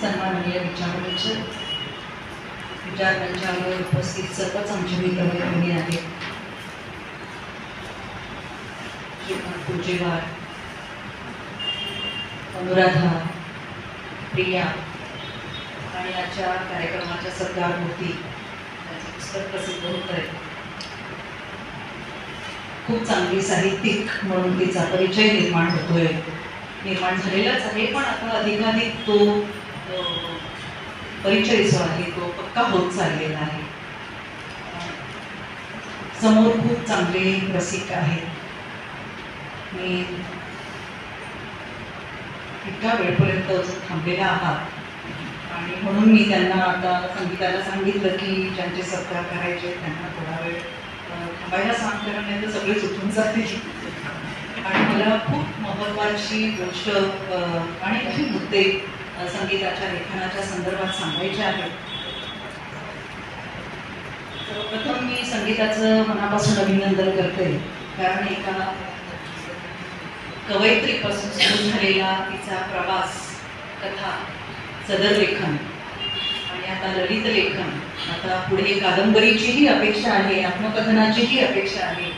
सन्माननीय विचारमंचावर उपस्थित सर्वच आमचे मित्रमैत्रिणी आहेत. पूजेवार, अनुराधा, प्रिया आणि आजच्या कार्यक्रमाच्या सरकारमूर्ती त्याचं पुस्तक प्रसिद्ध होत आहे. खूप चांगली साहित्यिक म्हणून तिचा परिचय निर्माण झालेलाच आहे, पण आता अधिकाधिक तो परिचय जो आहे तो पक्का होत चाललेला आहे. समोर खूप चांगले रसिक आहेत. मी इतक्या वेळपर्यंत थांबलेला आहात आणि म्हणून मी त्यांना आता संगीताला सांगितलं की ज्यांचे सत्कार करायचे त्यांना थोडा वेळ थांबायला सांग, कारण नाही तर सगळेच उठून जातील. आणि मला खूप महत्त्वाची गोष्ट आणि काही मुद्दे संगीताच्या लेखनाच्या संदर्भात सांगायचे आहेत. सर्वप्रथम मी संगीताचं मनापासून अभिनंदन करते, कारण एका कवयित्रीपासून सुरू झालेला तिचा प्रवास, कथा, सदर लेखन आणि आता ललित लेखन, आता पुढे कादंबरीचीही अपेक्षा आहे, आत्मकथनाचीही अपेक्षा आहे.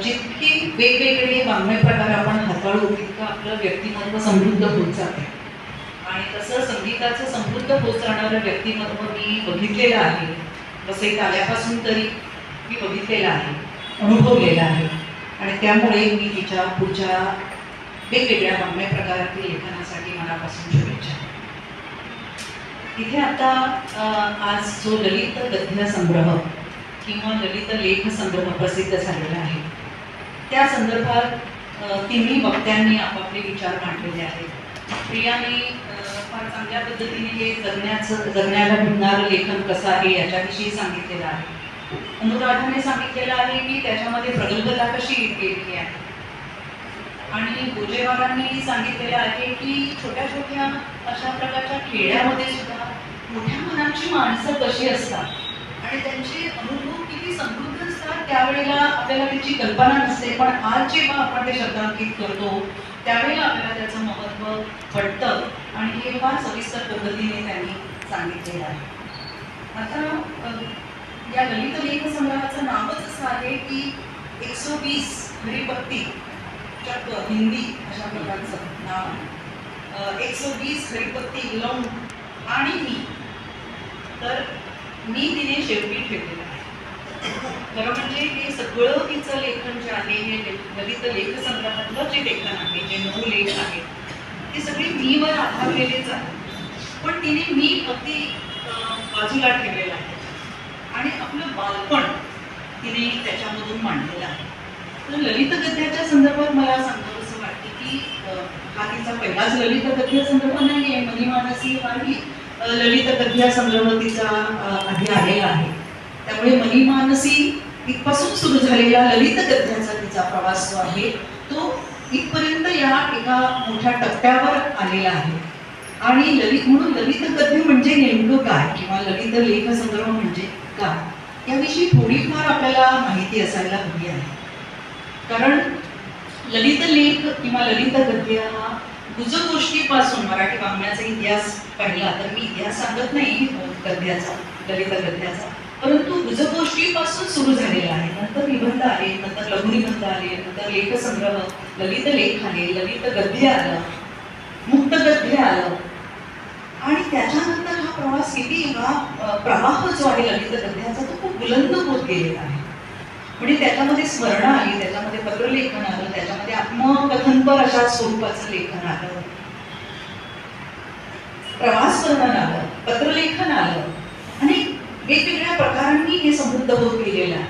जितकी वेगवेगळे वाङ्मय प्रकार आपण हाताळू तितकं आपलं व्यक्तिमत्व समृद्ध होत जाते. आणि तसं संगीताचं समृद्ध होत जाणारं व्यक्तिमत्व मी बघितलेलं आहे. वसईत आल्यापासून तरी मी बघितलेलं आहे, अनुभवलेलं आहे. आणि त्यामुळे मी तिच्या पुढच्या वेगवेगळ्या वाङ्मय प्रकारातील लेखनासाठी मनापासून शुभेच्छा. इथे आता आज जो ललित गद्य संग्रह किंवा ललित लेख संग्रह प्रसिद्ध झालेला आहे, त्या संदर्भात तिन्ही वक्त्यांनी आपापले विचार मांडलेले आहेत. प्रियाने फार चांगल्या पद्धतीने हे जगण्याला भिडणारं लेखन कसं आहे याच्याविषयी सांगितलेलं आहे. अनुराधाने सांगितलेलं आहे की त्याच्यामध्ये प्रगल्भता कशी केली आहे. आणि पूजेवारांनी सांगितलेलं आहे की छोट्या छोट्या अशा प्रकारच्या खेड्यामध्ये सुद्धा मोठ्या मनाची माणसं कशी असतात आणि त्यांचे अनुभव किती समृद्ध असतात, त्यावेळेला आपल्याला त्याची कल्पना नसते. पण आज जेव्हा आपण ते शब्दांकित करतो त्यावेळेला आपल्याला त्याचं महत्त्व पडतं आणि हे फार सविस्तर पद्धतीने त्यांनी सांगितलेलं आहे. आता या ललित लेख संग्रहाचं नावच असं आहे की 120 हरिभक्ती, चक्क हिंदी अशा प्रकारचं नाव आहे. 120 हरिभक्ती लौंग आणि मी, तर मी तिने शेवटी ठेवलेलं आहे. खरं म्हणजे हे सगळं तिचं लेखन जे आहे, हे ललित लेख संग्रहातलं जे लेखन आहे, जे 9 लेख आहेत, ते सगळे मीवर आधारलेलेच आहेत. पण तिने मी अगदी बाजूला ठेवलेलं आहे आणि आपलं बालपण तिने त्याच्यामधून मांडलेलं आहे. तर ललित गद्याच्या संदर्भात मला सांगावं असं वाटतं की हा तिचा पहिलाच ललित गद्य संदर्भ नाही आहे. मनीमानसी हाही ललित गद्य संदर्भ तिचा आधी आलेला आहे. त्यामुळे मनीमानसी इथपासून सुरू झालेला ललित गद्याचा तिचा प्रवास जो आहे तो इथपर्यंत या एका मोठ्या टप्प्यावर आलेला आहे. आणि म्हणून ललित गद्य म्हणजे नेमकं काय किंवा ललित लेख संग्रह म्हणजे काय याविषयी थोडीफार आपल्याला माहिती असायला हवी आहे. कारण ललित लेख किंवा ललित गद्य हा गुजगोष्टीपासून, मराठी वाङ्मयाचा इतिहास पाहिला तर मी इतिहास सांगत नाही गद्याचा, ललित गद्याचा, परंतु गुजगोष्टीपासून सुरू झालेला आहे. नंतर निबंध आले, नंतर लघुनिबंध आले, नंतर लेखसंग्रह, ललित लेख आले, ललित गद्य आलं, मुक्त गद्य आलं आणि त्याच्यानंतर हा प्रवास किती, हा प्रवाह जो आहे ललित गद्याचा तो खूप बुलंद होत गेलेला आहे. म्हणजे त्याच्यामध्ये स्मरणं आली, त्याच्यामध्ये पत्रलेखन आलं, त्याच्यामध्ये आत्मकथनपर अशा स्वरूपाचं लेखन आलं, प्रवास वर्णन आलं, पत्रलेखन आलं आणि वेगवेगळ्या प्रकारांनी हे समृद्ध होत गेलेलं आहे.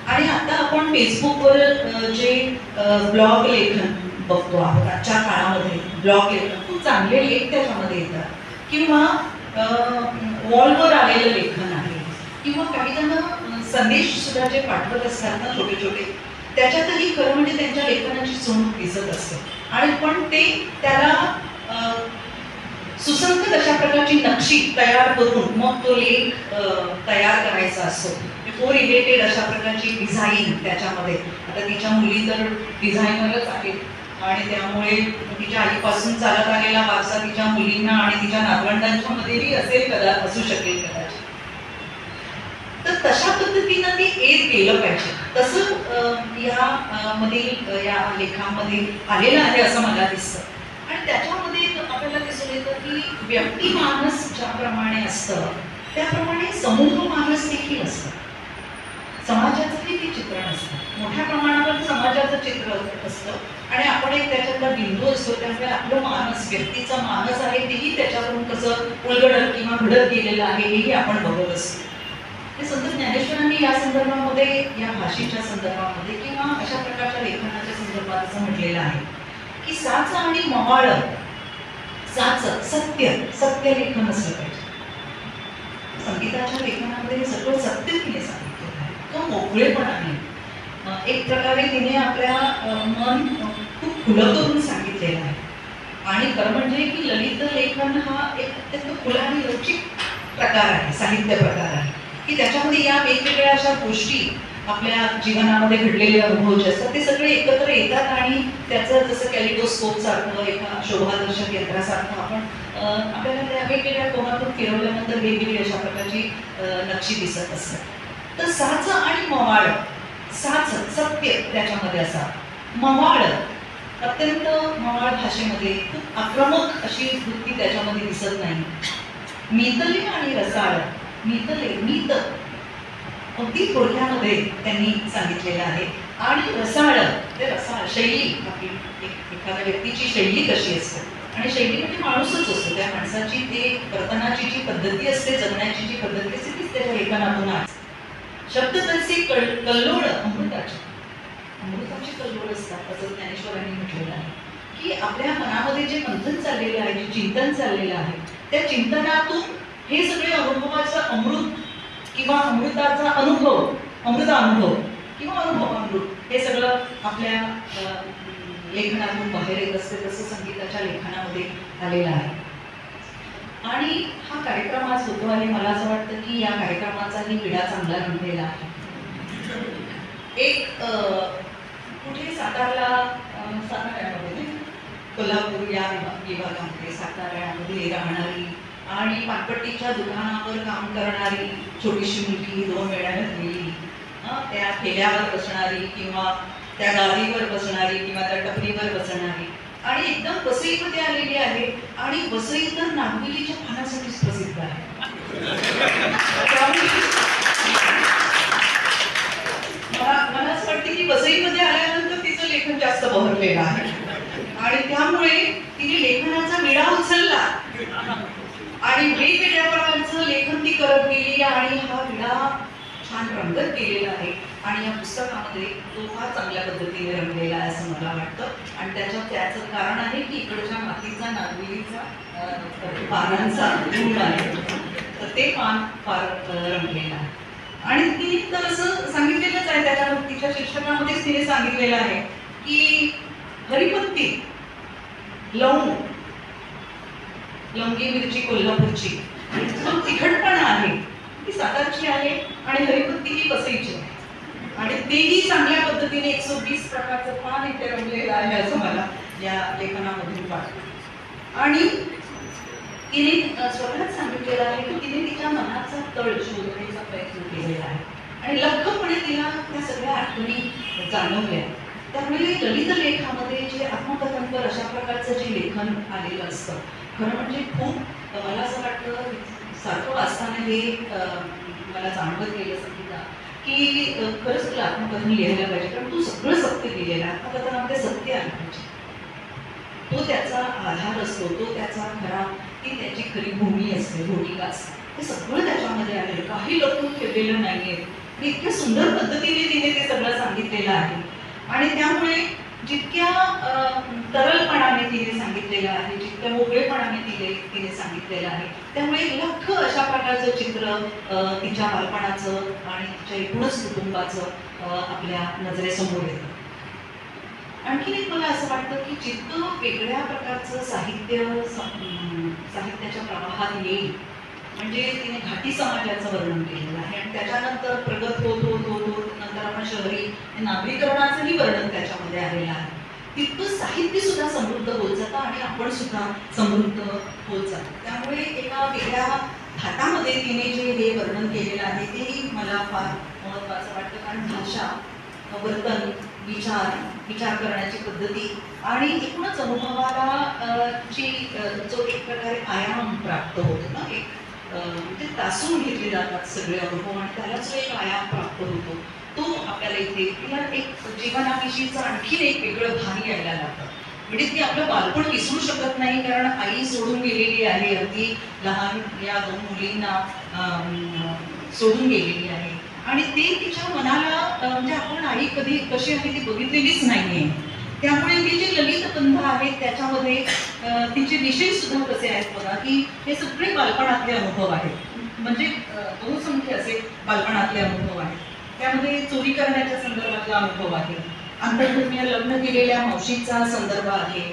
आणि आता आपण फेसबुकवर जे ब्लॉग लेखन बघतो आहोत, आजच्या काळामध्ये ब्लॉग लेखन खूप चांगले लेख त्याच्यामध्ये येतात, किंवा वॉलवर आलेलं लेखन आहे, किंवा काही जण संदेश सुद्धा जे पाठवत असतात ना छोटे छोटे, त्याच्यातही खरं म्हणजे त्यांच्या लेखनाची चमक दिसत असते. आणि पण ते त्याला सुसंगत अशा प्रकारची नक्षी तयार करून मग तो लेख तयार करायचा असतो. को रिलेटेड अशा प्रकारची डिझाईन त्याच्यामध्ये. आता तिच्या मुली तर डिझायनरच आहेत आणि त्यामुळे तिच्या आईपासून चालत आलेला वारसा तिच्या मुलींना आणि तिच्या नातवंडांच्या मध्येही असेल असू शकेल कदाचित. तर तशा पद्धतीनं ते येत गेलं पाहिजे. तसं या मधील या लेखामध्ये आलेलं आहे असं मला दिसतं. आणि त्याच्यामध्ये आपल्याला दिसून येतं की व्यक्तिमानस ज्याप्रमाणे असतं त्याप्रमाणे समूह मानस देखील असतं. समाजाचंही ते चित्रण असतं, मोठ्या प्रमाणावर समाजाचं चित्र असतं आणि आपण एक त्याच्यातला बिंदू असतो. त्यामुळे आपलं मानस, व्यक्तीचा मानस आहे तेही त्याच्यातून कसं उलगडत किंवा घडत गेलेलं आहे हेही आपण बघत असतो. हे संत ज्ञानेश्वरांनी या संदर्भामध्ये, या भाषेच्या संदर्भामध्ये किंवा अशा प्रकारच्या लेखनाच्या संदर्भात असं म्हटलेलं आहे की साच आणि मवाळ, साच सत्य, सत्य लेखन असलं पाहिजे. संगीताच्या लेखनामध्ये हे सगळं सत्य तिने सांगितलेलं आहे, तो मोकळेपणाने. एक प्रकारे तिने आपल्या मन खूप खुलं करून सांगितलेलं आहे. आणि खरं म्हणजे की ललित लेखन हा एक अत्यंत खुला आणि लवचिक प्रकार आहे, साहित्य प्रकार आहे की त्याच्यामध्ये या वेगवेगळ्या अशा गोष्टी, आपल्या जीवनामध्ये घडलेले अनुभव जे असतात ते सगळे एकत्र येतात आणि त्याचं जसं कॅलिडोस्कोप सारखं, एका शोभादर्शक यंत्रासारखं आपण आपल्याला त्या वेगवेगळ्या कोणातून फिरवल्यानंतर वेगवेगळी अशा प्रकारची नक्षी दिसत असतात. तर साच आणि मवाळ, साच सत्य त्याच्यामध्ये असा, मवाळ अत्यंत मवाळ भाषेमध्ये खूप आक्रमक अशी वृत्ती त्याच्यामध्ये दिसत नाही. मितले आणि रसाळ, मितले, मीत अगदी थोडक्यामध्ये त्यांनी सांगितलेलं आहे. आणि रसाळ, ते रसाळ शैली, आपली एखाद्या व्यक्तीची शैली कशी असते, आणि शैली म्हणजे माणूसच असतो, त्या माणसाची ते वर्तनाची जी पद्धती असते, जगण्याची जी पद्धती असते तीच त्याच्या लेखनातून आहे. शब्द तसे कल्लोळ, अमृताचे, अमृताचे कल्लोळ असतात असं ज्ञानेश्वरांनी म्हटलेलं आहे की आपल्या मनामध्ये जे मंथन चाललेलं आहे, जे चिंतन चाललेलं आहे, त्या चिंतनातून हे सगळे अनुभवाचं अमृत किंवा अमृताचा अनुभव, अमृतानुभव किंवा अमृत हे सगळं आपल्या लेखनातून बाहेर येत असते. तसं संगीताच्या लेखनामध्ये आलेलं आहे. आणि हा कार्यक्रम आज होतो आणि मला असं वाटतं की या कार्यक्रमाचाही विडा चांगला रंगलेला आहे. एक कुठे साताऱ्यामध्ये, कोल्हापूर या विभागामध्ये साताऱ्यामध्ये राहणारी आणि पानपट्टीच्या दुकानावर काम करणारी छोटीशी मुलगी, 2 वेळा घातलेली, त्या ठेल्यावर बसणारी किंवा त्या गाडीवर बसणारी किंवा त्या टपरीवर बसणारी, आणि एकदम वसईमध्ये आलेली आहे. आणि वसई तर नागवेलीच्या पानासाठीच प्रसिद्ध आहे. मला असं वाटतं की वसईमध्ये आल्यानंतर तिचं लेखन जास्त बहरलेलं आहे आणि त्यामुळे तिने लेखनाचा विडा उचलला आणि वेगवेगळ्या प्रकारचं लेखन ती करत गेली आणि हा विडा छान रंगत गेलेला आहे. आणि या पुस्तकामध्ये तो फार चांगल्या पद्धतीने रंगलेला आहे असं मला वाटतं. आणि त्याचं कारण आहे की इकडच्या मातीचा, नागवेलीचा पानांचा गुण आहे, तर ते पान फार रंगलेलं आहे. आणि तिने तर असं सांगितलेलंच आहे, त्याच्या तिच्या शीर्षकामध्येच तिने सांगितलेलं आहे की हरिपत्ती, लवंग, लवंगी मिरची कोल्हापूरची, जो तिखटपणा आहे ती सातारची आहे आणि हरिपत्ती ही वसईची आहे. आणि तेही चांगल्या पद्धतीने 120 प्रकारचं पान इथे रंगलेलं आहे असं मला या लेखनामधून वाटतं. आणि तिने स्वतःच सांगितलेलं आहे की तिने तिच्या मनाचा तळ शोधण्याचा प्रयत्न केलेला आहे आणि लख्खपणे तिला त्या सगळ्या आठवणी जाणवल्या. त्यामुळे ललित लेखामध्ये जे आत्मकथनपर अशा प्रकारचं जे लेखन आलेलं असतं, खरं म्हणजे खूप मला असं वाटतं सारखं वाचताना हे मला जाणवत गेलं संगीता की खरंच तुला आत्मकथन लिहायला पाहिजे, कारण तू सगळं सत्य लिहिलेलं आहे. आत्मकथनामध्ये सत्य आलं पाहिजे, तो त्याचा आधार असतो, तो त्याचा खरा, ती त्याची खरी भूमी असते, भूमिका असते, ते सगळं त्याच्यामध्ये आलेलं, काही लपून ठेवलेलं नाहीये. इतक्या सुंदर पद्धतीने तिने ते सगळं सांगितलेलं आहे. आणि त्यामुळे जितक्या तरलपणाने तिने सांगितलेलं आहे, जितक्या मोकळेपणाने तिने सांगितलेलं आहे, त्यामुळे लख्ख अशा प्रकारचं चित्र तिच्या बालपणाचं आणि तिच्या एकूणच कुटुंबाचं आपल्या नजरेसमोर येतं. आणखीन एक मला असं वाटतं की जितकं वेगळ्या प्रकारचं साहित्याच्या प्रवाहात येईल, म्हणजे तिने घाटी समाजाचं वर्णन केलेलं आहे आणि त्याच्यानंतर प्रगत होत नंतर आपण शहरी नागरीकरणाचंही वर्णन त्याच्यामध्ये आलेलं आहे. तितकं साहित्य सुद्धा समृद्ध होत जातं आणि आपण सुद्धा समृद्ध होत जातो. त्यामुळे एका वेगळ्या थाटामध्ये तिने जे हे वर्णन केलेलं आहे तेही मला फार महत्त्वाचं वाटतं. कारण भाषा, वर्तन, विचार करण्याची पद्धती आणि एकूणच अनुभवाला जो एक प्रकारे आयाम प्राप्त होतो ना, एक म्हणजे तासून घेतले जातात सगळे अनुभव आणि त्याला जो एक आयाम प्राप्त होतो तो आपल्याला इथे किंवा एक जीवनाविषयीचं आणखीन एक वेगळं भान यायला लागतं. म्हणजे ती आपलं बालपण विसरू शकत नाही, कारण आई सोडून गेलेली आहे, अगदी लहान या 2 मुलींना सोडून गेलेली आहे आणि ते तिच्या मनाला म्हणजे आपण आई कधी कशी आहे ती बघितलेलीच नाहीये. त्यामुळे हे जे ललित बंध आहेत त्याच्यामध्ये तिचे विषय सुद्धा कसे आहेत बघा, की हे सगळे बालपणातले अनुभव आहेत. म्हणजे बहुसंख्य असे बालपणातले अनुभव आहेत. त्यामध्ये चोरी करण्याच्या संदर्भातला अनुभव आहे, आंतरधर्मीय लग्न केलेल्या मावशीचा संदर्भ आहे,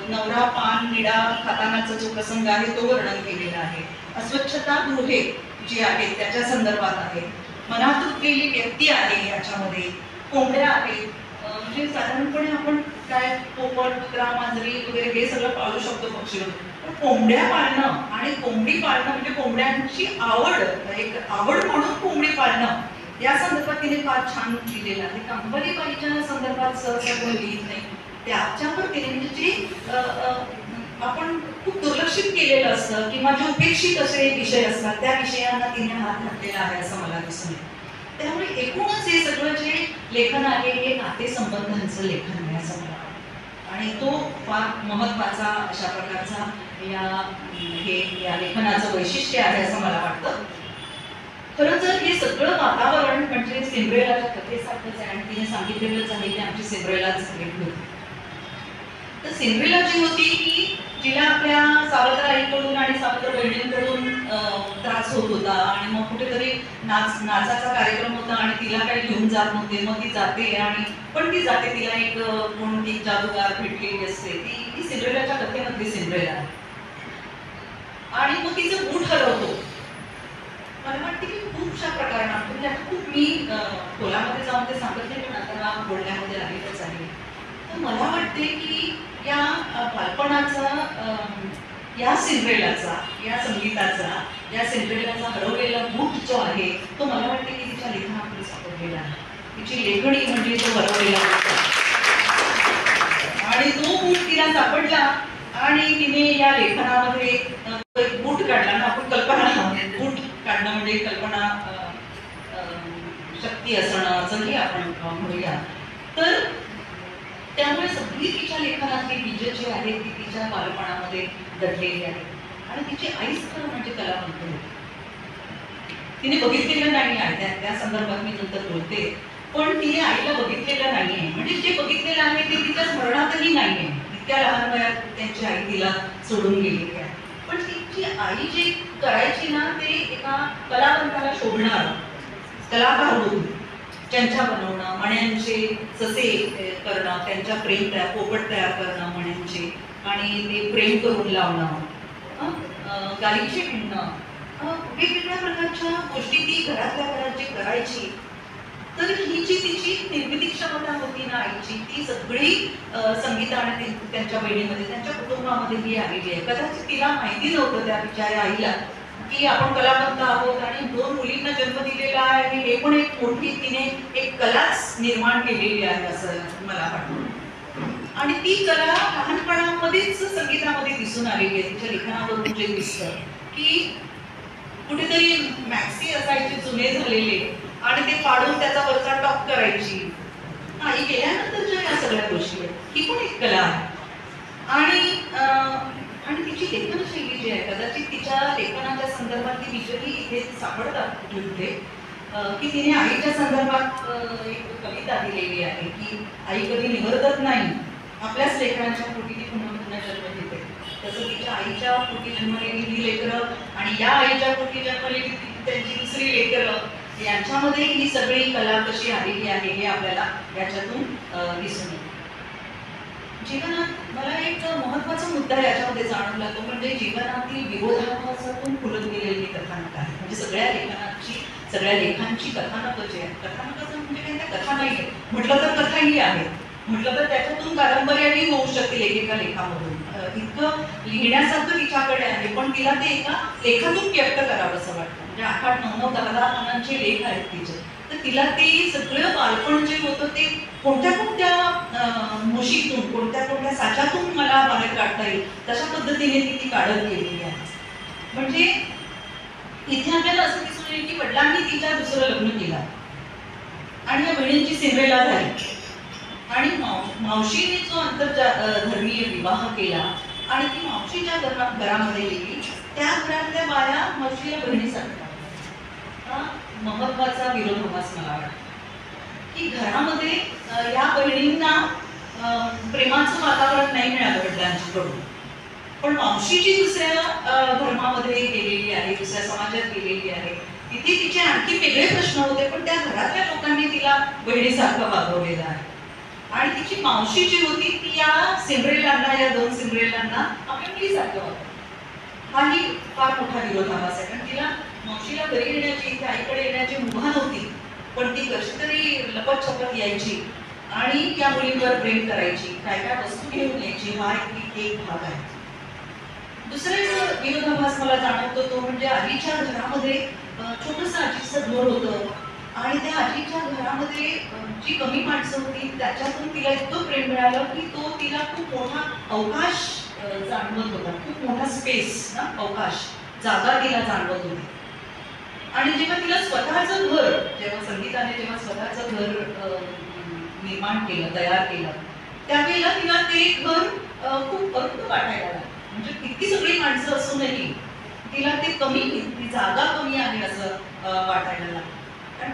नवरा पान निडा खातानाचा जो प्रसंग आहे तो वर्णन केलेला आहे, अस्वच्छता गृहे जी आहेत त्याच्या संदर्भात आहे, मनात रुतलेली व्यक्ती आहे याच्यामध्ये, कोंबड्या आहेत. म्हणजे साधारणपणे आपण काय पोपट, कुत्रा, मांजरी वगैरे हे सगळं पाळू शकतो पक्षी, पण कोंबड्या पाळणं आणि कोंबडी पाळणं म्हणजे कोंबड्यांची आवड, एक आवड म्हणून कोंबडी पाळणं या संदर्भात तिने फार छान लिहिलेलं आहे. कंपनीबाईच्या संदर्भात सहसा कोणी लिहित नाही, त्याच्यावर तिने म्हणजे जे आपण खूप दुर्लक्षित केलेलं असतं किंवा जे उपेक्षित असे विषय असतात त्या विषयांना तिने हात घातलेला आहे असं मला दिसून येतं. त्यामुळे एकूणच हे सगळं जे लेखन आहे हे नातेसंबंधांचं लेखन आहे असं मला वाटतं आणि तो फार महत्त्वाचा अशा प्रकारचा या लेखनाचं वैशिष्ट्य आहे असं मला वाटतं. खरं तर हे सगळं वातावरण म्हणजे सिंड्रेलाच्या कथेसारखंच आहे आणि तिने सांगितलेलंच आहे की आमची सिंड्रेलाच भेट होती. तर सिंड्रेला जी होती की जिला आपल्या सावत्र आईकडून आणि सावत्र बहिणींकडून त्रास होत होता आणि मग कुठेतरी नाचाचा कार्यक्रम होता आणि तिला काही घेऊन जात नव्हते, मग ती जाते आणि पण ती जाते, तिला एक कोणती जादूगार भेटलेली असते, ती सिंड्रेलाच्या कथेमधली सिंड्रेला आहे आणि मग तिचं बूट हरवतो. मला वाटते की खूपशा प्रकारांना म्हणजे आता खूप मी खोलामध्ये जाऊन ते सांगत नाही पण आता बोलण्यामध्ये आलेलंच आहे. तर मला वाटते की या बालपणाचा, या सिंड्रेलाचा, या संगीताचा, या सिंड्रेलाचा हरवलेला बूट जो आहे तो मला वाटते की तिच्या लेखनामध्ये सापडलेला आहे. तिची लेखणी म्हणजे तो हरवलेला बूट आणि तो बूट तिला सापडला आणि तिने या लेखनामध्ये बूट काढला ना, आपण कल्पना बूट काढणं म्हणजे कल्पना शक्ती असणं असंही आपण म्हणूया. तर त्यामुळे सगळी तिच्या लेखनातली बीज जी आहेत ती तिच्या बालपणामध्ये दडलेली आहे आणि तिची आईच खरं म्हणजे कलावंत होती. तिने बघितलेलं नाही आहे, त्या संदर्भात मी नंतर बोलते, पण तिने आईला बघितलेलं नाहीये. म्हणजे जे बघितलेलं आहे ते तिच्या स्मरणातही नाहीये. इतक्या लहान वयात त्यांची आई तिला सोडून गेलेली आहे. पण तिची आई जे करायची ना ते एका कलावंताला शोभणार कलाकार होती. चंचा बनवणं, मण्यांचे ससे करणं, त्यांच्या पोपट तयार करणं मण्यांचे आणि ते प्रेम करून लावणं, गालिचे विणणं, वेगवेगळ्या प्रकारच्या गोष्टी ती घरातल्या घरात जी करायची. तर ही जी तिची निर्मिती क्षमता होती ना आईची, ती सगळी संगीता आणि त्यांच्या बहिणीमध्ये, त्यांच्या कुटुंबामध्ये ही आलेली आहे. कदाचित तिला माहिती नव्हतं त्या बिचाऱ्या आईला की आपण कलावंत आहोत आणि 2 मुलींना जन्म दिलेला आहे, हे पण एक मोठी तिने एक कलाच निर्माण केलेली आहे असं मला वाटतं. आणि ती कला लहानपणामध्येच संगीतामध्ये दिसून आलेली आहे. तिच्या लेखनावरून जे दिसतं की कुठेतरी मॅक्सी असायचे जुने झालेले आणि ते पाडून त्याचा वरचा टॉप करायची. आई गेल्यानंतरच्या या सगळ्या गोष्टी आहेत, ही पण एक कला आहे. आणि तिची लेखनशैली जी आहे, कदाचित तिच्या लेखनाच्या संदर्भात ती विषयही इथे सापडतात कुठे की तिने आईच्या संदर्भात एक कविता दिलेली आहे की आई कधी निवर्तत नाही, आपल्याच लेखनाच्या पोटी ती पुन्हा पुन्हा जन्म घेते. तसं तिच्या आईच्या पोटी जन्मलेली ही लेकरं आणि या आईच्या पोटी जन्मलेली त्यांची दुसरी लेकरं यांच्यामध्ये ही सगळी कला कशी आलेली आहे हे आपल्याला याच्यातून दिसून येतं. जीवनात मला एक महत्त्वाचा मुद्दा याच्यामध्ये जाणवला, तो म्हणजे जीवनातील विरोधाभासातून फुलत गेलेली कथानक आहे. म्हणजे सगळ्या लेखांची कथानकं जी आहेत, कथानकं म्हणजे काही त्या कथा नाही आहेत, म्हटलं तर कथाही आहेत. म्हटलं तर त्याच्यातून कादंबऱ्याही होऊ शकतील एकेका लेखामधून. इतकं लिहिण्यासारखं तिच्याकडे आहे, पण तिला ते एका लेखातून व्यक्त करावं असं वाटतं. म्हणजे 8-8, 9-9, 10-10 पानांचे लेख आहेत तिचे. तर तिला ते सगळं बालपण जे होतं ते कोणत्या कोणत्या मुशीतून, कोणत्या कोणत्या साच्यातून मला बाहेर काढता येईल तशा पद्धतीने ती काढत गेलेली आहे. म्हणजे इथे आपल्याला असं दिसून येईल की वडिलांनी तिच्या दुसरं लग्न केलं आणि या बहिणींची सिंड्रेला झाली आणि मावशीने जो आंतरधर्मीय विवाह केला आणि ती मावशी ज्या घरामध्ये गेली त्या घरातल्या बाया मावशीला बहिणीसारख्या. महत्वाचा विरोधाभास मला वाटतं की घरामध्ये या बहिणींना प्रेमाचं वातावरण नाही मिळालं वडिलांच्याकडून, पण मावशी जी दुसऱ्या धर्मामध्ये गेलेली आहे, दुसऱ्या समाजात गेलेली आहे, तिथे तिचे आणखी वेगळे प्रश्न होते, पण त्या घरातल्या लोकांनी तिला बहिणीसारखं वागवलेलं आहे. आणि तिची मावशी जी होती ती या सिंड्रेलांना, या 2 सिंड्रेलांना आपल्या मुलीसारखं वागवली. हाही फार मोठा विरोधाभास आहे, कारण तिला मावशीला घरी येण्याची, इथे आईकडे येण्याची मुभा नव्हती, पण ती कशी तरी लपत छपत यायची आणि या मुलींवर प्रेम करायची, काय काय वस्तू घेऊन यायची. हा एक भाग आहे. दुसरा एक विरोधाभास मला जाणवतो तो म्हणजे आजीच्या घरामध्ये छोटंसं आजीचं घर होतं आणि त्या आजीच्या घरामध्ये जी कमी माणसं होती त्याच्यातून तिला इतकं प्रेम मिळालं की तो तिला खूप मोठा अवकाश जाणवत होता, खूप मोठा स्पेस ना, अवकाश, जागा तिला जाणवत होती. आणि जेव्हा तिला स्वतःचं घर, जेव्हा संगीताने जेव्हा स्वतःचं घर निर्माण केलं, तयार केलं, त्यावेळेला तिला ते घर खूप अरुंद वाटायला लागलं. म्हणजे किती सगळी माणसं असूनही तिला ते कमी, ती जागा कमी आहे असं वाटायला लागलं. कारण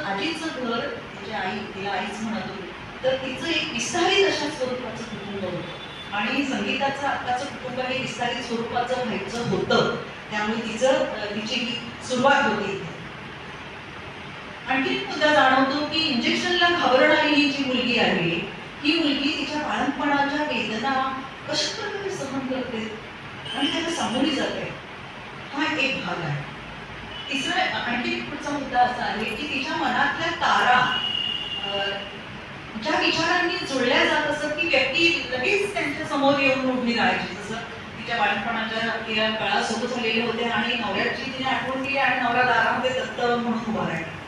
आजीचं घर, तिची आई, तिला आईच म्हणत होती, तर तिचं एक विस्तारित अशा स्वरूपाचं कुटुंब होतं आणि संगीताचं आत्ताचं कुटुंब हे विस्तारित स्वरूपाचं व्हायचं होतं, त्यामुळे तिची सुरुवात होती. आणखी एक मुद्दा जाणवतो की इंजेक्शनला घाबरणारी ही जी मुलगी आहे, ही मुलगी तिच्या बाळपणाच्या वेदना कशा प्रकारे सहन करते आणि त्याला सामोरी जाते, हा एक भाग आहे. तिसरा आणखी पुढचा मुद्दा असा आहे की तिच्या मनातल्या तारा ज्या विचारांनी जुळल्या जात असत की व्यक्ती लगेच त्यांच्या समोर येऊन उभी राहायची. जसं तिच्या बाळपणाच्या तिला काळा सुरू झालेले होते आणि नवऱ्याची तिने आठवण केली आणि नवरा दारामध्ये दत्त म्हणून उभा राहिला.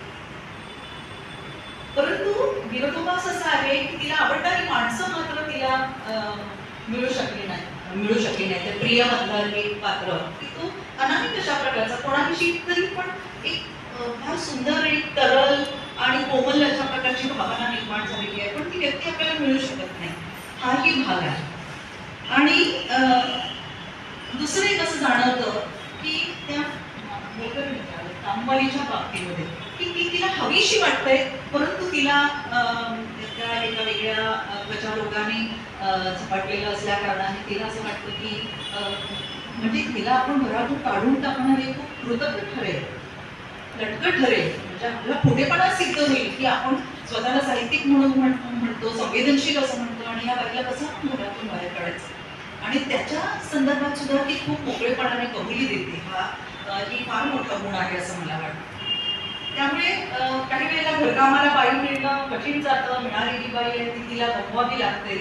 परंतु विरोधाभास असा आहे की तिला आवडणारी माणसं मात्र तिला मिळू शकली नाही. तर प्रिय मधलं एक पात्र की तो अनामिक अशा प्रकारचा, कोणाविषयी तरी पण एक फार सुंदर, एक तरल आणि कोमल अशा प्रकारची भावना निर्माण झालेली आहे, पण ती व्यक्ती आपल्याला मिळू शकत नाही, हाही भाग आहे. आणि दुसरं एक असं जाणवतं की त्या कामवालीच्या बाबतीमध्ये की ती तिला हवीशी वाटते, परंतु तिला त्या एका वेगळ्या त्वचा रोगाने झपाटलेलं असल्या कारणाने तिला असं वाटतं की म्हणजे तिला आपण घरातून काढून टाकणं हे खूप कृतज्ञ ठरेल, लटकट ठरेल. म्हणजे आपला खोटेपणा सिद्ध होईल की आपण स्वतःला साहित्यिक म्हणून म्हणतो, संवेदनशील असं म्हणतो, आणि या बाईला कसं आपण घरातून बाहेर काढायचं. आणि त्याच्या संदर्भात सुद्धा ती खूप मोकळेपणाने कबुली देते. ही फार मोठा गुण आहे असं मला वाटतं. त्यामुळे काही वेळेला घरकामाला बाई मिळणं कठीण जातं, मिळालेली बाई आहे ती तिला गमवावी लागते,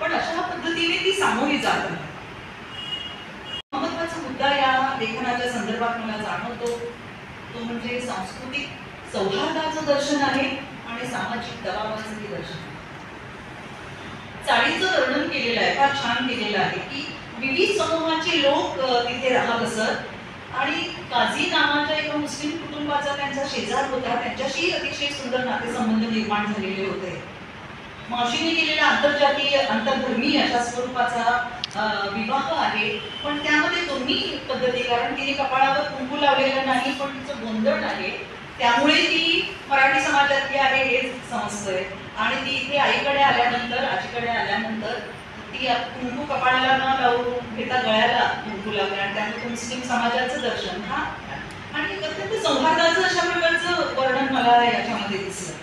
पण अशा पद्धतीने ती सामोरी जात नाही. महत्वाचा मुद्दा या लेखनाच्या संदर्भात मला जाणवतो तो म्हणजे सांस्कृतिक सौहार्दाचं दर्शन आहे आणि सामाजिक दबावाचंही दर्शन आहे. चाळीचं वर्णन केलेलं आहे, फार छान केलेलं आहे की विविध समूहाचे लोक तिथे राहत असत आणि काझी नावाच्या एका मुस्लिम कुटुंबाचा त्यांचा शेजार होता, त्यांच्याशी अतिशय सुंदर नातेसंबंध निर्माण झालेले होते. मावशीने केलेला आंतरधर्मीय अशा स्वरूपाचा विवाह आहे, पण त्यामध्ये दोन्ही पद्धती, कारण तिने कपाळावर कुंकू लावलेलं नाही पण तिचं गोंधळ आहे, त्यामुळे ती मराठी समाजातली आहे हे समजतंय. आणि ती इथे आईकडे आल्यानंतर, आजीकडे आल्यानंतर ती कुंकू कपाळाला न लावून घेता गळ्याला कुंकू लावते आणि त्यामुळे मुस्लिम समाजाचं दर्शन हा आणि अत्यंत सौहार्दाचं अशा प्रकारचं वर्णन मला याच्यामध्ये दिसलं.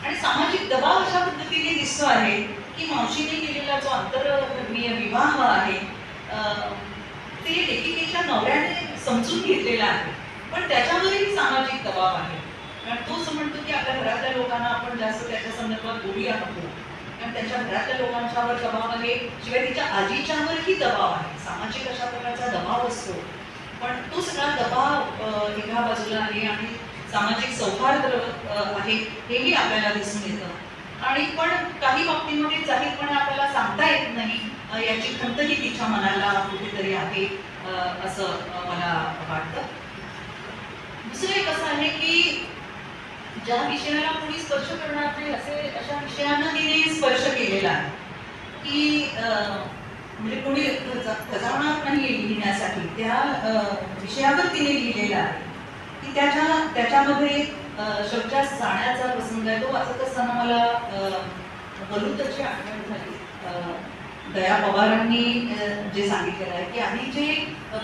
आणि सामाजिक दबाव अशा पद्धतीने दिसतो आहे की मावशीने केलेला जो आंतरधर्मीय विवाह आहे ते लेखिकेच्या नवऱ्याने समजून घेतलेला आहे, पण त्याच्यावरही सामाजिक दबाव आहे. कारण तो असं म्हणतो की आपल्या घरातल्या लोकांना आपण जास्त त्याच्या संदर्भात बोलूया नको, कारण त्यांच्या घरातल्या लोकांच्यावर दबाव आहे, शिवाय तिच्या आजीच्यावरही दबाव आहे. सामाजिक अशा प्रकारचा दबाव असतो, पण तो सगळा दबाव एका बाजूला आहे आणि सामाजिक सौहार्द आहे हेही आपल्याला दिसून येतं. आणि पण काही बाबतीमध्ये जाहीरपणे आपल्याला सांगता येत नाही याची खंतही तिच्या मनाला कुठेतरी आहे असं मला वाटतं. दुसरं एक असं आहे की ज्या विषयाला कोणी स्पर्श करणार नाही अशा विषयांना तिने स्पर्श केलेला आहे की म्हणजे कोणी खजावणार नाही लिहिण्यासाठी त्या विषयावर तिने लिहिलेला आहे की त्याच्यामध्ये शौचास जाण्याचा प्रसंग आहे. तो वाचत असताना मला बलूतची आठवण झाली. दया पवारांनी जे सांगितलेलं आहे की आधी जे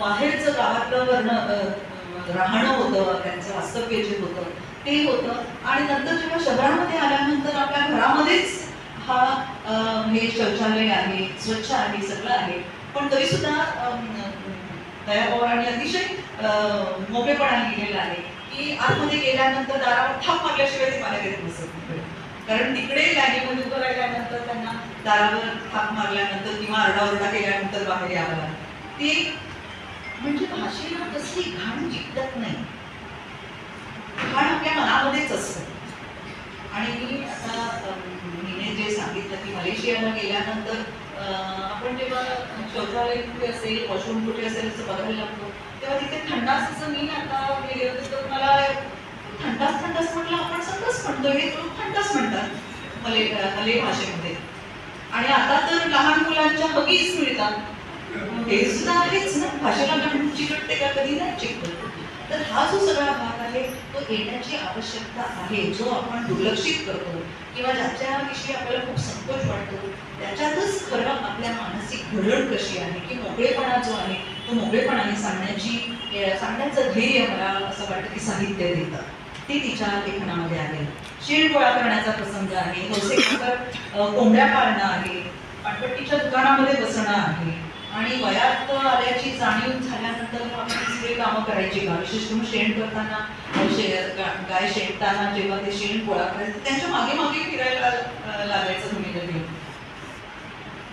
बाहेरचं गावातलं राहणं होतं, त्यांचं वास्तव्य जे होतं ते होतं, आणि नंतर जेव्हा शहरामध्ये आल्यानंतर आपल्या घरामध्येच हे शौचालय आहे, स्वच्छ आहे, सगळं आहे. पण तरी सुद्धा दया पवारांनी अतिशय मोकळेपणा लिहिलेला आहे की आतमध्ये गेल्यानंतर दारावर थाप मारल्याशिवाय ते बाहेर येत नसत. कारण तिकडे लाईनीमध्ये उभं राहिल्यानंतर त्यांना दारावर थाप मारल्यानंतर किंवा आरडाओरडा केल्यानंतर बाहेर यावं लागतं. ते म्हणजे भाषेला कसली घाण जिंकत नाही, घाण आपल्या मनामध्येच असतं. आणि मी आता मीने जे सांगितलं की मलेशियाला गेल्यानंतर आपण जेव्हा शौचालय कुठे असेल, वॉशरूम कुठे असेल असं बघायला लागतो, तेव्हा तिथे थंडास असं मी आता गेले होते तर मला थंडास म्हटलं, आपण संडास म्हणतो, हे लोक थंडास म्हणतात मले भाषेमध्ये. आणि आता तर लहान मुलांच्या हगीज मिळतात, हे सुद्धा आहेच ना. भाषेला घाण चिकटते का? कधी नाही चिकटत. तर हा जो सगळा भाग आहे तो येण्याची आवश्यकता आहे, जो आपण दुर्लक्षित करतो किंवा ज्याच्याविषयी आपल्याला खूप संकोच वाटतो. त्याच्यातच खरं आपल्या मानसिक घडण कशी आहे की मोकळेपणा जो आहे तो मोकळेपणाने सांगण्याचं ध्येय मला असं वाटतं की साहित्य देतं. ते तिच्या लेखनामध्ये आहे. शेण गोळा करण्याचा प्रसंग आहे, कोंबड्या पाळणं आहे, पाटपट्टीच्या दुकानामध्ये बसणं आहे, आणि वयात आल्याची जाणीव झाल्यानंतर आपण सगळे कामं करायची का, विशेष करून शेण करताना गाय शेणताना जेव्हा ते शेण गोळा करायचं त्यांच्या मागे मागे फिरायला लागायचं तुम्ही.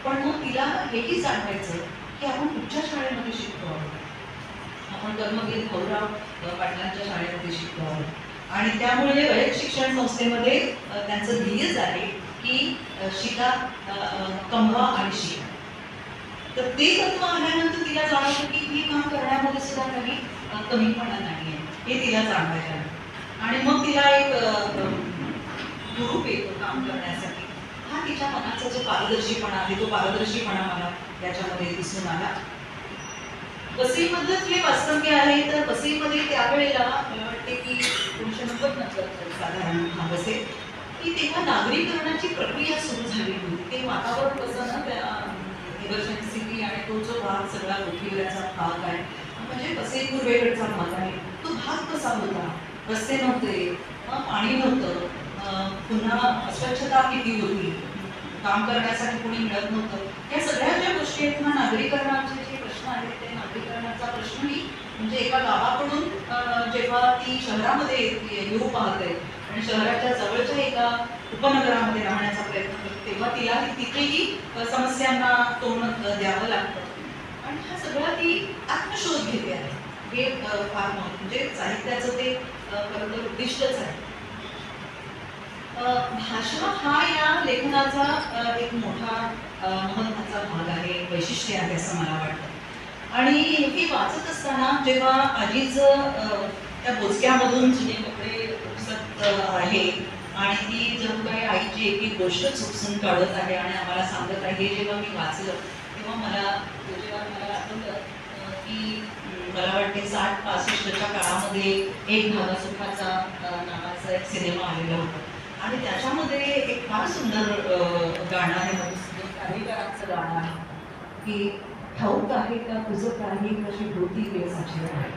पण मग तिला हेही जाणवायचं की आपण कुठच्या शाळेमध्ये शिकतो आहोत, आपण कर्मवीर भाऊराव पाटलांच्या शाळेमध्ये शिकतो आहोत. आणि त्यामुळे रयत शिक्षण संस्थेमध्ये त्यांचं ध्येयच आहे की शिका, कमवा आणि शिका. तर ते तत्व आल्यानंतर तिला जाणवतं की हे काम करण्यामध्ये सुद्धा काही कमीपणा नाही आहे, हे तिला जाणवायचं आहे. आणि मग तिला एक हुरूप येतो काम करण्यासाठी. हा तिच्या मनाचा जो पारदर्शीपणा आहे तो पारदर्शीपणा मला त्याच्यामध्ये दिसून आला. वसईमधलं जे वास्तव्य आहे तर वसईमध्ये त्यावेळेला मला वाटते की 1990 नंतर साधारण हा बसेल की तेव्हा नागरीकरणाची प्रक्रिया सुरू झाली होती. ते वातावरण कसं ना त्या इमर्जन्सी आणि तो जो भाग सगळा गोठीवऱ्याचा भाग आहे, म्हणजे वसई पूर्वेकडचा भाग आहे, तो भाग कसा होता, रस्ते नव्हते, पाणी नव्हतं, पुन्हा अस्वच्छता किती होती, काम करण्यासाठी कोणी मिळत नव्हतं. या सगळ्या ज्या गोष्टी आहेत ना, नागरीकरणाचे जे प्रश्न आहेत ते नागरीकरणाचा प्रश्नही म्हणजे एका गावाकडून जेव्हा ती शहरामध्ये येऊ पाहते आणि शहराच्या जवळच्या एका उपनगरामध्ये राहण्याचा प्रयत्न करते तेव्हा तिला तिथेही समस्यांना तोंड द्यावं लागतं. आणि हा सगळा ती आत्मशोध घेते आहे. हे फार म्हणजे साहित्याचं ते खरं तर उद्दिष्टच आहे. भाषा हा या लेखनाचा एक मोठा महत्त्वाचा भाग आहे, वैशिष्ट्य आहे असं मला वाटतं. आणि हे वाचत असताना जेव्हा आजीचं त्या बोचक्यामधून जुने कपडे उपसत आहे आणि ती जणू काही आईची एक एक गोष्ट चुकसून काढत आहे आणि आम्हाला सांगत आहे, हे जेव्हा मी वाचलं तेव्हा मला आठवलं की मला वाटते 60-65च्या काळामध्ये एक धागा सुखाचा नावाचा एक सिनेमा आलेला होता आणि त्याच्यामध्ये एक फार सुंदर गाणं आहे, काहीकारांचं गाणं आहे की ठाऊक आहे का तुझं काही कशी होती केसाची आहे.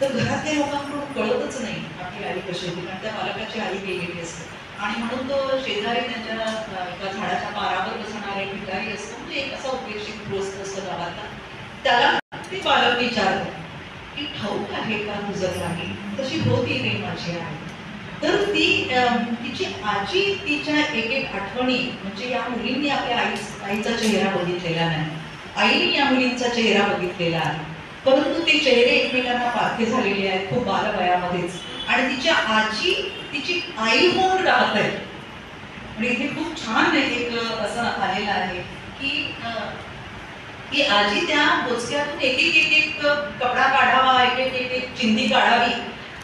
तर घरातल्या लोकांकडून कळतच नाही आपली आई कशी होती, कारण त्या बालकाची आई गेलेली असते. आणि म्हणून तो शेजारी त्यांच्या एका झाडाच्या पारावर बसणारा एक भिकारी असतो, म्हणजे एक असा उपेक्षित ग्रस्त असतो गावातला. त्याला ते बालक विचारतं की ठाऊक आहे का तुझं काही कशी होती रे माझी आई. तर ती तिची आजी तिच्या एक एक आठवणी, म्हणजे या मुलींनी आपल्या आईचा चेहरा बघितलेला नाही, आईने या मुलींचा चेहरा बघितलेला आहे, परंतु ते चेहरे एकमेकांना पारखे झालेले आहेत खूप बालवयामध्येच. आणि तिच्या आजी तिची आई होऊन राहत आहे. आणि इथे खूप छान एक असं आलेलं आहे की आजी त्या बोचक्यातून एक एक कपडा काढावा, एक एक चिंधी काढावी,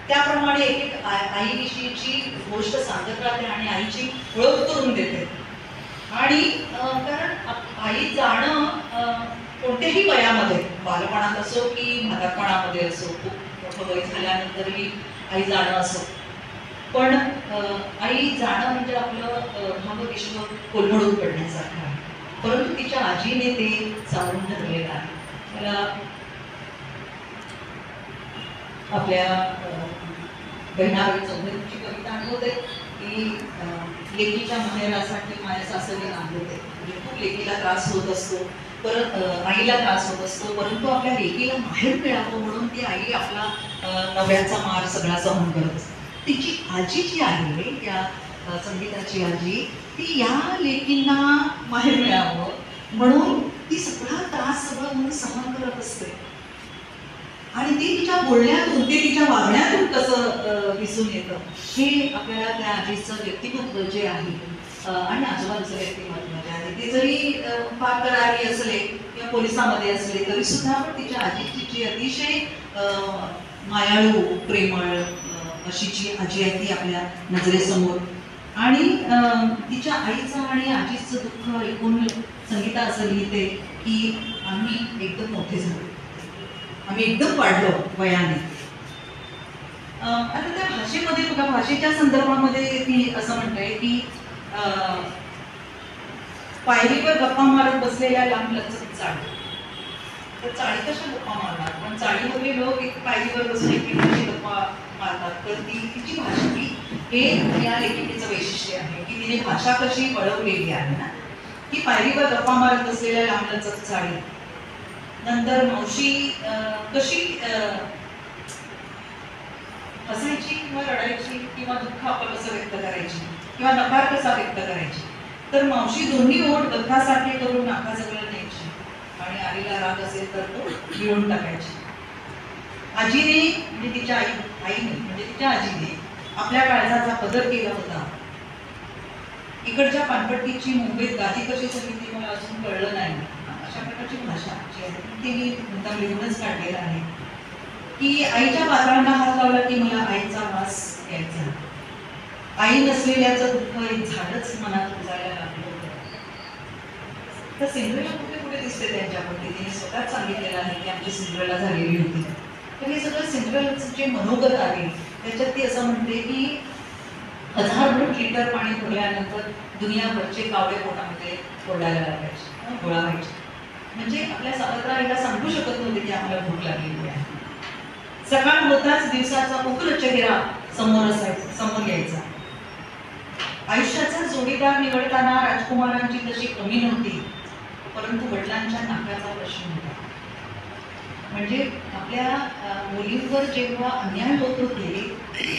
त्याप्रमाणे एक एक आईविषयीची गोष्ट सांगत राहते आणि आईची ओळख करून देते. आणि कारण आई जाणं कोणत्याही वयामध्ये, बालपणात असो की म्हातारपणामध्ये असो, खूप मोठं वय झाल्यानंतरही आई जाणं असो, पण आई जाणं म्हणजे आपलं भावविश्व कोलमडून पडण्यासारखं आहे. परंतु तिच्या आजीने ते सावरून धरलेलं आहे. मला आपल्या बहिणाबाई चौधरीची कविता आठवते की लेकीच्या माहेरासाठी माझ्या सासरी नांदते. म्हणजे खूप लेकीला त्रास होत असतो, परत आईला त्रास होत असतो, परंतु आपल्या लेकीला माहेर मिळावं म्हणून ती आई आपला नव्याचा मार सगळा सहन करत असते. तिची आजी जी आहे, त्या संगीताची आजी, ती या लेकींना माहेर मिळावं म्हणून ती सगळा त्रास सगळं म्हणून सहन करत असते. आणि ती तिच्या बोलण्यातून, ते तिच्या वागण्यातून कसं दिसून येतं हे आपल्याला त्या आजीचं व्यक्तिमत्व जे आहे आणि आजोबांचं व्यक्तिमत्व जे आहे, ते जरी फार करारी असले किंवा पोलिसामध्ये असले तरी सुद्धा पण तिच्या आजीची जी अतिशय मायाळू, प्रेमळ अशी जी आजी आहे ती आपल्या नजरेसमोर. आणि तिच्या आईचं आणि आजीचं दुःख ऐकून संगीता असं लिहिते की आम्ही एकदम मोठे झालो, आम्ही एकदम वाढलो वयाने. आता त्या भाषेमध्ये बघा, भाषेच्या संदर्भामध्ये ती असं म्हणते की पायरीवर गप्पा मारत बसलेल्या लांब लचक चाळी. तर चाळी कशा गप्पा मारणार, पण चाळीवरले लोक एक पायरीवर बसून एकमेकांशी गप्पा मारतात. तर तिची भाषा हे या लेखिकेचं वैशिष्ट्य आहे की तिने भाषा कशी वळवलेली आहे ना, की पायरीवर गप्पा मारत बसलेल्या लांब लचक चाळी. नंतर मावशी कशी हसायची किंवा रडायची किंवा दुःख आपण कसं व्यक्त करायची किंवा नकार कसा व्यक्त करायची. तर मावशी दोन्ही ओठ गंधासारखे करून नाकाजवळ न्यायची आणि आईला राग असेल तर तो गिळून टाकायची. आजीने म्हणजे तिच्या आईने म्हणजे तिच्या आजीने आपल्या काळजाचा पदर केला होता. इकडच्या पानपट्टीची मुंबईत गादी कशी झाली ती मला अजून कळलं नाही. अशा प्रकारची भाषा जी आहे ती मी मुद्दाम लिहूनच काढलेला आहे की आईच्या पात्रांना हात लावला की मला आईचा वास यायचा. आई नसलेल्याचं दुःख एक झाडच मनात उजायला लागलं होतं. तर सिंड्रेला कुठे कुठे दिसते त्यांच्या पद्धतीने स्वतःच सांगितलेलं आहे की आमची सिंड्रेला झालेली होती. तर हे सगळं सिंड्रेलाचं जे मनोगत आहे त्याच्यात ती असं म्हणते की 1000 लिटर पाणी भरल्यानंतर दुनियाभरचे कावळे पोटामध्ये ओरडायला लागायचे, गोळा व्हायचे. म्हणजे आपल्या सावत्राईला सांगू शकत नव्हते की आम्हाला भूक लागलेली आहे. सकाळ होताच दिवसाचा उग्र चेहरा समोर यायचा. आयुष्याचा जोडीदार निवडताना राजकुमारांची तशी कमी नव्हती, परंतु वडिलांच्या नाकाचा प्रश्न होता. म्हणजे आपल्या मुलींवर जेव्हा अन्याय होत होते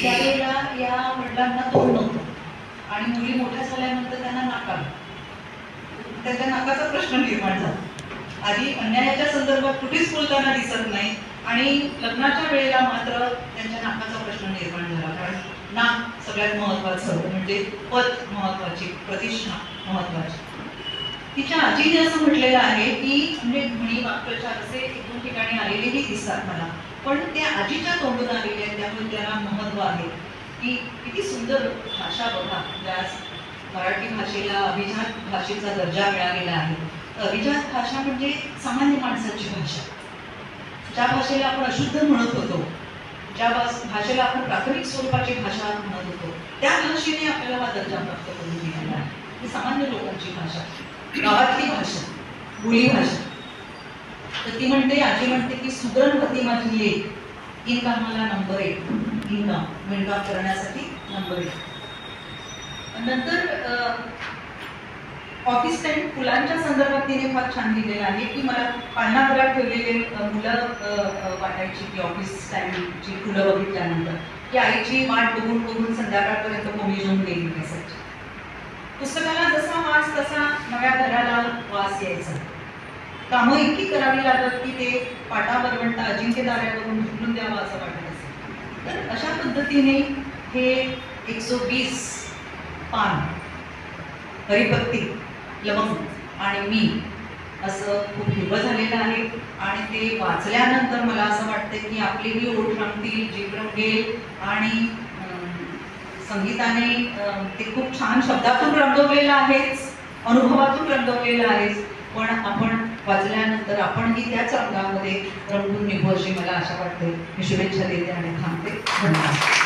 त्यावेळेला या वडिलांना तोंड नव्हतं आणि मुली मोठ्या झाल्यानंतर त्यांना नाकार, त्याच्या नाकाचा प्रश्न निर्माण झाला. आधी अन्यायाच्या संदर्भात कुठेच बोलताना दिसत नाही आणि लग्नाच्या वेळेला मात्र त्यांच्या नाकाचा प्रश्न निर्माण झाला. कारण नाक सगळ्यात महत्वाचं, म्हणजे पद महत्वाची, प्रतिष्ठा महत्वाची. तिच्या आजीने असं म्हटलेलं आहे की म्हणजे म्हणी वाक्प्रचार असे 1-2 ठिकाणी आलेलेही दिसतात मला, पण त्या आजीच्या तोंडून आलेले आहेत त्यामुळे त्याला महत्व आहे. की किती सुंदर भाषा बघा. ज्यास मराठी भाषेला अभिजात भाषेचा दर्जा मिळालेला आहे. अभिजात भाषा म्हणजे सामान्य माणसाची भाषा. ज्या भाषेला आपण अशुद्ध म्हणत होतो, ज्या भाषेला आपण प्राथमिक स्वरूपाची भाषा म्हणत होतो, त्या भाषेने आपल्याला हा दर्जा प्राप्त करून दिलेला आहे. ही सामान्य लोकांची भाषा, गावातली भाषा, बोली भाषा. तर ती म्हणते, आजी म्हणते की सुगरणवती माझी लेक, इनकामाला नंबर 1, इनकाम विणकाम करण्यासाठी नंबर 1. नंतर ऑफिस टाईम फुलांच्या संदर्भात तिने फार छान लिहिलेलं आहे की मला पानावरात ठेवलेले मुलं वाटायची की ऑफिस टाईमची फुलं बघितल्यानंतर की आईची वाट बघून बघून संध्याकाळपर्यंत कोणी येऊन गेली नसायची. पुस्तकाला जसा वास तसा नव्या घराला वास यायचा. कामं इतकी करावी लागत की ते पाटावरवंटा अजिंक्य दाऱ्यावरून उचलून द्यावं असं वाटत असेल. तर अशा पद्धतीने हे 120 पान हरिपत्ती, लवंग आणि मी असं खूप हिरवं झालेलं आहे. आणि ते वाचल्यानंतर मला असं वाटतं की आपली ही ओठ रंगतील, जीव रंगेल. आणि संगीताने ते खूप छान शब्दातून रंगवलेलं आहेच, अनुभवातून रंगवलेलं आहेच. पण आपण वाचल्यानंतर आपणही त्याच रंगामध्ये रंगून निघू अशी मला आशा वाटते. मी शुभेच्छा देते आणि थांबते. धन्यवाद.